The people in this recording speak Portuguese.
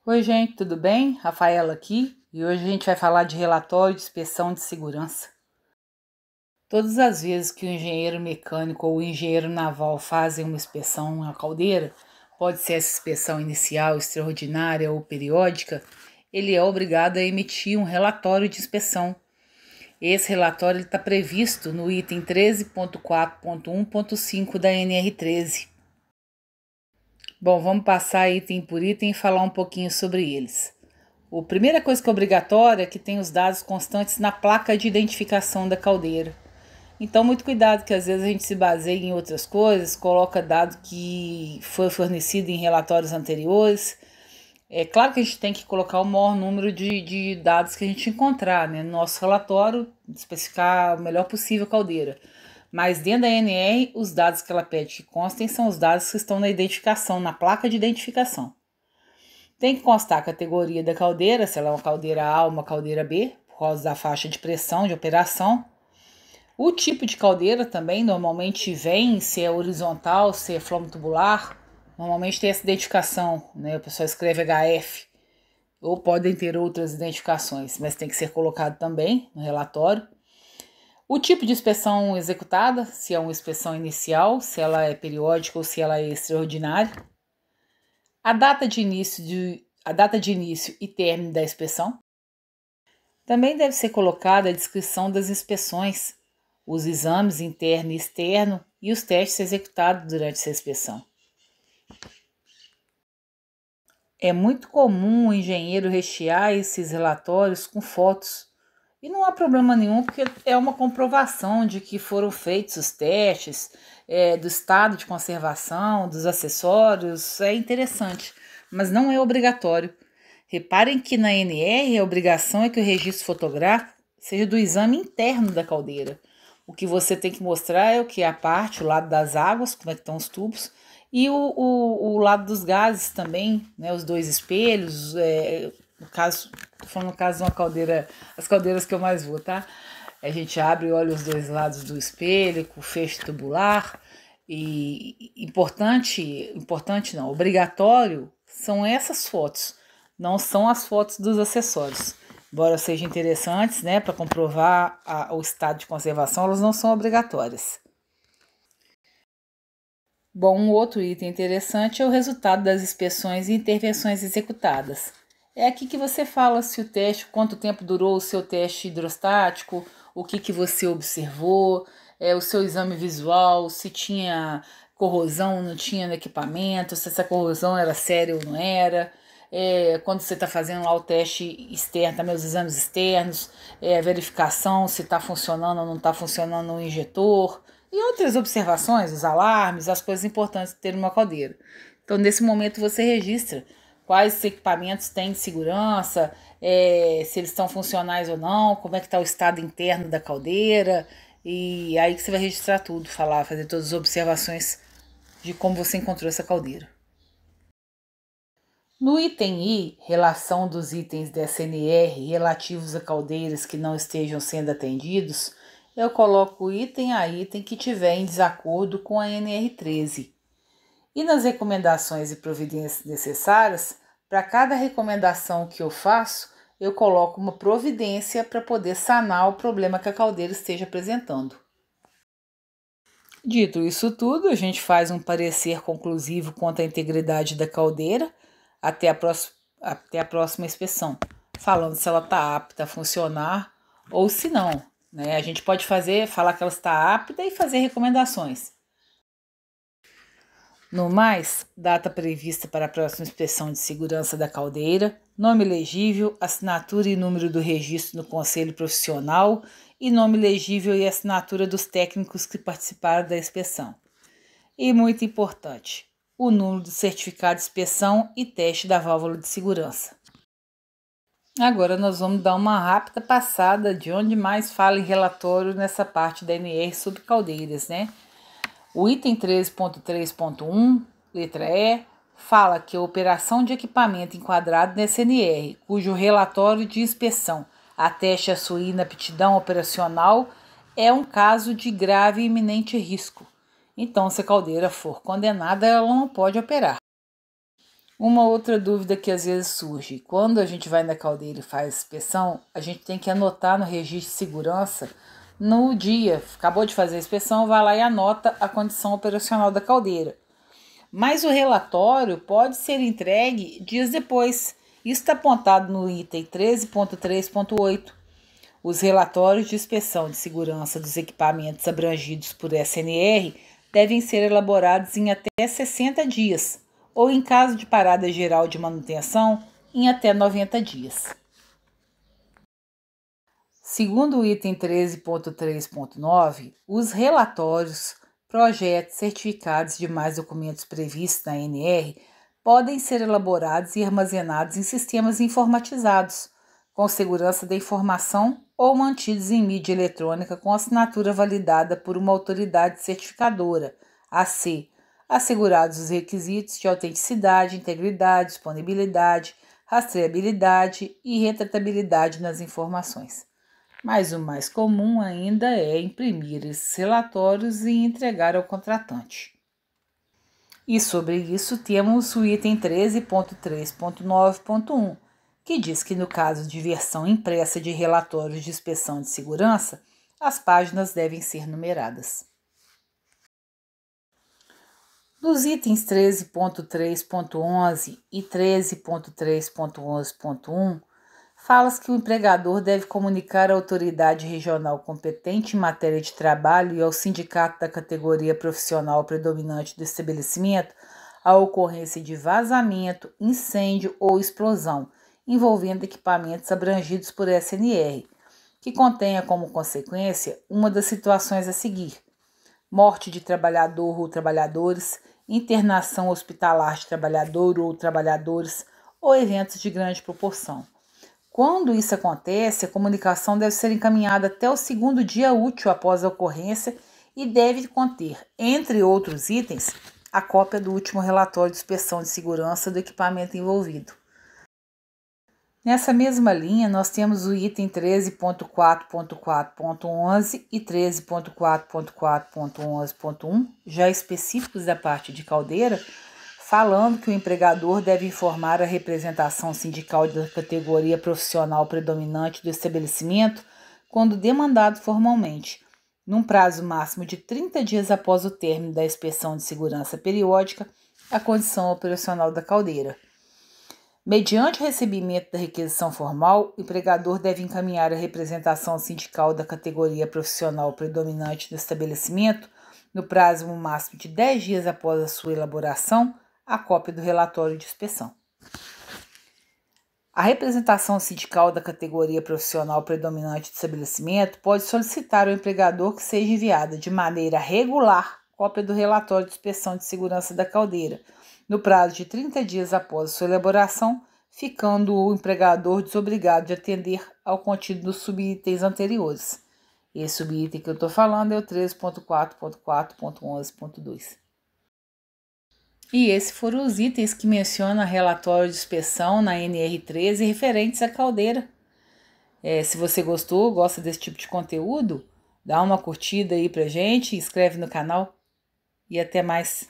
Oi, gente, tudo bem? Rafaela aqui e hoje a gente vai falar de relatório de inspeção de segurança. Todas as vezes que o engenheiro mecânico ou o engenheiro naval fazem uma inspeção na caldeira, pode ser essa inspeção inicial, extraordinária ou periódica, ele é obrigado a emitir um relatório de inspeção. Esse relatório está previsto no item 13.4.1.5 da NR13. Bom, vamos passar item por item e falar um pouquinho sobre eles. A primeira coisa que é obrigatória é que tem os dados constantes na placa de identificação da caldeira. Então, muito cuidado, que às vezes a gente se baseia em outras coisas, coloca dado que foi fornecido em relatórios anteriores. É claro que a gente tem que colocar o maior número de dados que a gente encontrar, né? No nosso relatório, especificar o melhor possível a caldeira. Mas dentro da ANR, os dados que ela pede que constem são os dados que estão na identificação, na placa de identificação. Tem que constar a categoria da caldeira, se ela é uma caldeira A ou uma caldeira B, por causa da faixa de pressão de operação. O tipo de caldeira também normalmente vem, se é horizontal, se é flamo tubular. Normalmente tem essa identificação, né? O pessoal escreve HF, ou podem ter outras identificações, mas tem que ser colocado também no relatório. O tipo de inspeção executada, se é uma inspeção inicial, se ela é periódica ou se ela é extraordinária. A data de início e término da inspeção. Também deve ser colocada a descrição das inspeções, os exames interno e externo e os testes executados durante essa inspeção. É muito comum o engenheiro rechear esses relatórios com fotos. E não há problema nenhum, porque é uma comprovação de que foram feitos os testes, do estado de conservação, dos acessórios, é interessante, mas não é obrigatório. Reparem que na NR a obrigação é que o registro fotográfico seja do exame interno da caldeira. O que você tem que mostrar é o que é a parte, o lado das águas, como é que estão os tubos, e o lado dos gases também, né, os dois espelhos, no caso, tô falando no caso de uma caldeira, as caldeiras que eu mais vou, tá? A gente abre e olha os dois lados do espelho, com o feixe tubular. E importante não, obrigatório são essas fotos, não são as fotos dos acessórios. Embora sejam interessantes, né, para comprovar o estado de conservação, elas não são obrigatórias. Bom, um outro item interessante é o resultado das inspeções e intervenções executadas. É aqui que você fala se o teste, quanto tempo durou o seu teste hidrostático, o que você observou, o seu exame visual, se tinha corrosão ou não tinha no equipamento, se essa corrosão era séria ou não era. Quando você está fazendo lá o teste externo, também os exames externos, a verificação se está funcionando ou não está funcionando o injetor. E outras observações, os alarmes, as coisas importantes de ter uma caldeira. Então, nesse momento, você registra quais equipamentos tem de segurança, se eles estão funcionais ou não, como é que está o estado interno da caldeira, e aí que você vai registrar tudo, fazer todas as observações de como você encontrou essa caldeira. No item I, relação dos itens da SNR relativos a caldeiras que não estejam sendo atendidos, eu coloco item a item que tiver em desacordo com a NR13. E nas recomendações e providências necessárias, para cada recomendação que eu faço, eu coloco uma providência para poder sanar o problema que a caldeira esteja apresentando. Dito isso tudo, a gente faz um parecer conclusivo quanto à integridade da caldeira até a próxima inspeção, falando se ela está apta a funcionar ou se não. Né? A gente pode falar que ela está apta e fazer recomendações. No mais, data prevista para a próxima inspeção de segurança da caldeira, nome legível, assinatura e número do registro no Conselho Profissional e nome legível e assinatura dos técnicos que participaram da inspeção. E muito importante, o número do certificado de inspeção e teste da válvula de segurança. Agora nós vamos dar uma rápida passada de onde mais fala em relatório nessa parte da NR sobre caldeiras, né? O item 13.3.1, letra E, fala que a operação de equipamento enquadrado nessa NR, cujo relatório de inspeção ateste a sua inaptidão operacional, é um caso de grave e iminente risco. Então, se a caldeira for condenada, ela não pode operar. Uma outra dúvida que às vezes surge, quando a gente vai na caldeira e faz inspeção, a gente tem que anotar no registro de segurança no dia, acabou de fazer a inspeção, vai lá e anota a condição operacional da caldeira. Mas o relatório pode ser entregue dias depois. Isso está apontado no item 13.3.8. Os relatórios de inspeção de segurança dos equipamentos abrangidos por SNR devem ser elaborados em até 60 dias, ou em caso de parada geral de manutenção, em até 90 dias. Segundo o item 13.3.9, os relatórios, projetos, certificados e demais documentos previstos na ANR podem ser elaborados e armazenados em sistemas informatizados, com segurança da informação ou mantidos em mídia eletrônica com assinatura validada por uma autoridade certificadora, AC, assegurados os requisitos de autenticidade, integridade, disponibilidade, rastreabilidade e retratabilidade nas informações. Mas o mais comum ainda é imprimir esses relatórios e entregar ao contratante. E sobre isso temos o item 13.3.9.1, que diz que no caso de versão impressa de relatórios de inspeção de segurança, as páginas devem ser numeradas. Nos itens 13.3.11 e 13.3.11.1, fala-se que o empregador deve comunicar à autoridade regional competente em matéria de trabalho e ao sindicato da categoria profissional predominante do estabelecimento a ocorrência de vazamento, incêndio ou explosão envolvendo equipamentos abrangidos por SNR, que contenha como consequência uma das situações a seguir: morte de trabalhador ou trabalhadores, internação hospitalar de trabalhador ou trabalhadores ou eventos de grande proporção. Quando isso acontece, a comunicação deve ser encaminhada até o segundo dia útil após a ocorrência e deve conter, entre outros itens, a cópia do último relatório de inspeção de segurança do equipamento envolvido. Nessa mesma linha, nós temos o item 13.4.4.11 e 13.4.4.11.1, já específicos da parte de caldeira, falando que o empregador deve informar a representação sindical da categoria profissional predominante do estabelecimento quando demandado formalmente, num prazo máximo de 30 dias após o término da inspeção de segurança periódica, a condição operacional da caldeira. Mediante o recebimento da requisição formal, o empregador deve encaminhar a representação sindical da categoria profissional predominante do estabelecimento, no prazo máximo de 10 dias após a sua elaboração, a cópia do relatório de inspeção. A representação sindical da categoria profissional predominante do estabelecimento pode solicitar ao empregador que seja enviada de maneira regular cópia do relatório de inspeção de segurança da caldeira, no prazo de 30 dias após a sua elaboração, ficando o empregador desobrigado de atender ao contido dos subitens anteriores. Esse subitem que eu estou falando é o 13.4.4.11.2. E esses foram os itens que mencionam relatório de inspeção na NR13 referentes à caldeira. Se você gostou, gosta desse tipo de conteúdo, dá uma curtida aí pra gente, inscreve no canal e até mais.